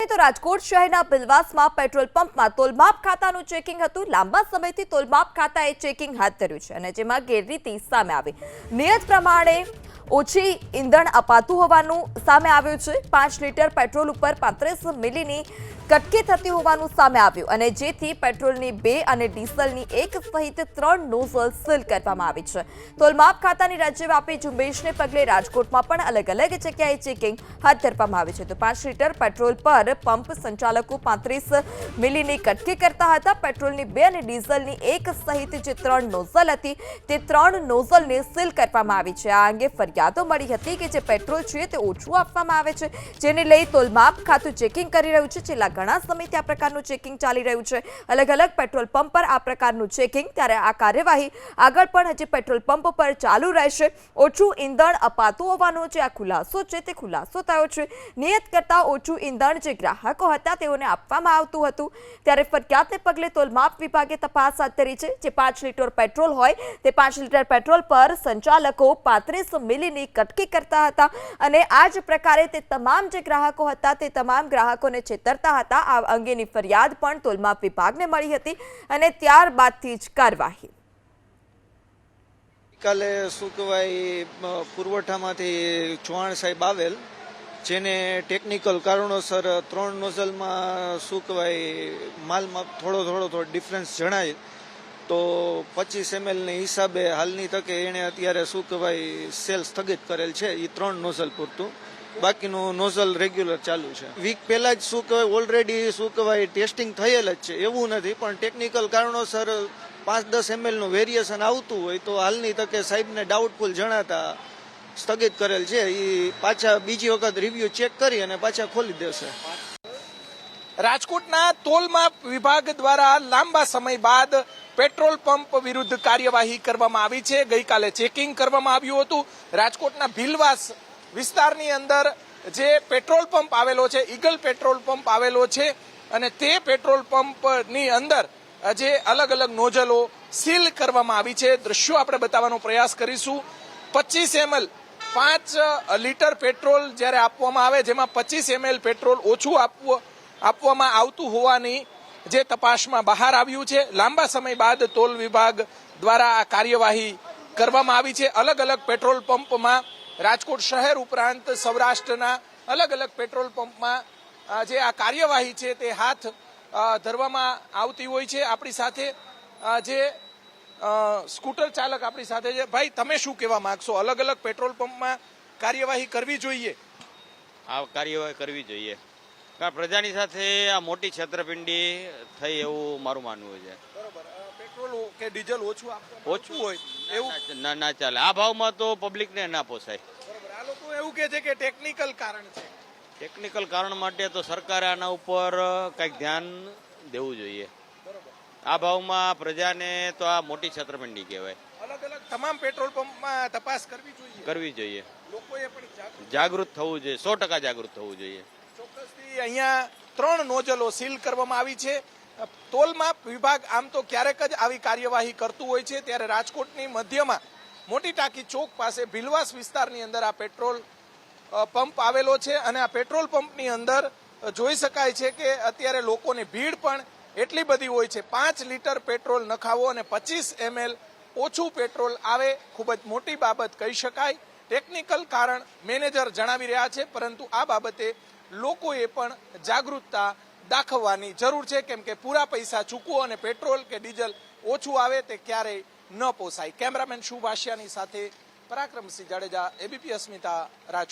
તો રાજકોટ શહેરના બિલવાસમાં પેટ્રોલ પંપમાં તોલમાપ ખાતાનું ચેકિંગ હતું। લાંબા સમયથી તોલમાપ ખાતાએ ચેકિંગ હાથ ધર્યું છે અને જેમાં ગેરરીતિ સામે આવી। નિયત પ્રમાણે ઓછી ઈંધણ અપાતું હોવાનું સામે આવ્યું છે। 5 લીટર પેટ્રોલ ઉપર 35 મિલીની કટકી થતી હોવાનું સામે આવ્યું અને જેથી પેટ્રોલની 2 અને ડીઝલની 1 સહિત 3 નોઝલ સીલ કરવામાં આવી છે। તોલમાપ ખાતાની રાજ્યવ્યાપી ઝુંબેશને પગલે રાજકોટમાં પણ અલગ અલગ જગ્યાએ ચેકિંગ હાથ ધરવામાં આવી છે। તો 5 લીટર પેટ્રોલ પર પંપ સંચાલકો 35 મિલીની કટકી કરતા હતા। પેટ્રોલની 2 અને ડીઝલની 1 સહિત જે 3 નોઝલ હતી તે 3 નોઝલને સીલ કરવામાં આવી છે। આ અંગે ફરિયાદો મળી હતી કે જે પેટ્રોલ છે તે ઓછું આપવામાં આવે છે, જેને લઈ તોલમાપ ખાતું ચેકિંગ કરી રહ્યું છે। છેલ્લા ઘણા સમયથી આ પ્રકારનું ચેકિંગ ચાલી રહ્યું છે। અલગ અલગ પેટ્રોલ પંપ પર આ પ્રકારનું ચેકિંગ, ત્યારે આ કાર્યવાહી આગળ પણ હજી પેટ્રોલ પંપ પર ચાલુ રહેશે। ઓછું ઈંધણ અપાતું હોવાનો જે આ ખુલાસો છે તે ખુલાસો થયો છે। નિયત કરતા ઓછું ઈંધણ જે ગ્રાહકો હતા તેઓને આપવામાં આવતું હતું, ત્યારે ફરિયાદને પગલે તોલમાપ વિભાગે તપાસ હાથ ધરી છે। જે 5 લીટર પેટ્રોલ હોય તે 5 લીટર પેટ્રોલ પર સંચાલકો 35 મિલીની કટકી કરતા હતા અને આ જ પ્રકારે તે તમામ જે ગ્રાહકો હતા તે તમામ ગ્રાહકોને છેતરતા હતા। આ અંગેની ફરિયાદ પણ તોલમાપ વિભાગને મળી હતી અને ત્યારબાદથી જ કાર્યવાહી। કાલે શું કહેવાય પુરવઠામાંથી ચૌહાણ સાહેબ આવેલ, જેને ટેકનિકલ કારણોસર 3 નોઝલમાં શું કહેવાય માલમાં થોડો ડિફરન્સ જણાય, તો 25 ml ને હિસાબે હાલની તકે એણે અત્યારે શું કહેવાય સેલ સ્થગિત કરેલ છે। એ 3 નોઝલ પૂરતું, બાકીનું નોઝલ રેગ્યુલર ચાલુ છે। વીક પહેલા જ શું કહેવાય ઓલરેડી શું કહેવાય ટેસ્ટિંગ થયેલ જ છે, એવું નથી, પણ ટેકનિકલ કારણોસર 5-10 ml નું વેરિએશન આવતું હોય તો હાલની તકે સાહેબને ડાઉટફુલ જણાતા સ્થગિત કરેલ છે। એ પાછા બીજી વખત રિવ્યુ ચેક કરી અને પાછા ખોલી દેશે। રાજકોટના તોલમાપ વિભાગ દ્વારા લાંબા સમય બાદ પેટ્રોલ પંપ વિરુદ્ધ કાર્યવાહી કરવામાં આવી છે। ગઈકાલે ચેકિંગ કરવામાં આવ્યું હતું। રાજકોટના ભીલવાસ વિસ્તારની અંદર જે પેટ્રોલ પંપ આવેલો છે, ઈગલ પેટ્રોલ પંપ આવેલો છે અને તે પેટ્રોલ પંપની અંદર જે અલગ અલગ નોઝલો સીલ કરવામાં આવી છે। દ્રશ્યો આપણે બતાવવાનો પ્રયાસ કરીશું। 25 ml 5 લીટર પેટ્રોલ જ્યારે આપવામાં આવે, જેમાં 25 ml પેટ્રોલ ઓછું આપવામાં આવતું હોવાની જે તપાસમાં બહાર આવ્યું છે। લાંબા સમય બાદ તોલ વિભાગ દ્વારા આ કાર્યવાહી કરવામાં આવી છે। અલગ અલગ પેટ્રોલ પંપમાં રાજકોટ શહેર ઉપરાંત સૌરાષ્ટ્રના અલગ અલગ પેટ્રોલ પંપમાં જે આ કાર્યવાહી છે તે હાથ ધરવામાં આવતી હોય છે। આપણી સાથે જે સ્કૂટર ચાલક આપણી સાથે છે। ભાઈ, તમે શું કહેવા માંગશો? અલગ અલગ પેટ્રોલ પંપમાં કાર્યવાહી કરવી જોઈએ? આ કાર્યવાહી કરવી જોઈએ, કારણ પ્રજાની સાથે આ મોટી છેતરપિંડી થઈ એવું મારું માનવું છે। બરોબર, પેટ્રોલ કે ડીઝલ ઓછું હોય એવું ના ચાલે। આ ભાવમાં તો પબ્લિકને ના પોસાય। બરોબર, આ લોકો એવું કહે છે કે ટેકનિકલ કારણ છે। ટેકનિકલ કારણ માટે તો સરકારે આના ઉપર કંઈક ધ્યાન દેવું જોઈએ। આ ભાવમાં પ્રજાને તો આ મોટી છેતરપિંડી કહેવાય। અલગ અલગ તમામ પેટ્રોલ પંપમાં તપાસ કરવી જોઈએ। લોકોએ પણ જાગૃત થવું જોઈએ, 100% જાગૃત થવું જોઈએ। ચોક્કસથી અહીંયા 3 નોઝલો સીલ કરવામાં આવી છે। તોલમાપ વિભાગ આમ તો ક્યારેક જ આવી કાર્યવાહી કરતું હોય છે, ત્યારે રાજકોટની મધ્યમાં મોટી ટાંકી ચોક પાસે ભીલવાસ વિસ્તારની અંદર આ પેટ્રોલ પંપ આવેલો છે અને આ પેટ્રોલ પંપની અંદર જોઈ શકાય છે કે અત્યારે લોકોની ભીડ પણ એટલી બધી હોય છે। 5 લીટર પેટ્રોલ નખાવો અને 25 ml ઓછું પેટ્રોલ આવે, ખૂબ જ મોટી બાબત કહી શકાય। ટેકનિકલ કારણ મેનેજર જણાવી રહ્યા છે, પરંતુ આ બાબતે લોકોએ પણ જાગૃતતા દાખવવાની જરૂર છે, કેમ કે પૂરા પૈસા ચૂકવો અને પેટ્રોલ કે ડીઝલ ઓછું આવે તે ક્યારેય ન પોસાય। કેમેરામેન શુભાશિયાની સાથે પરાક્રમસિંહ જાડેજા, ABP અસ્મિતા, રાજકોટ।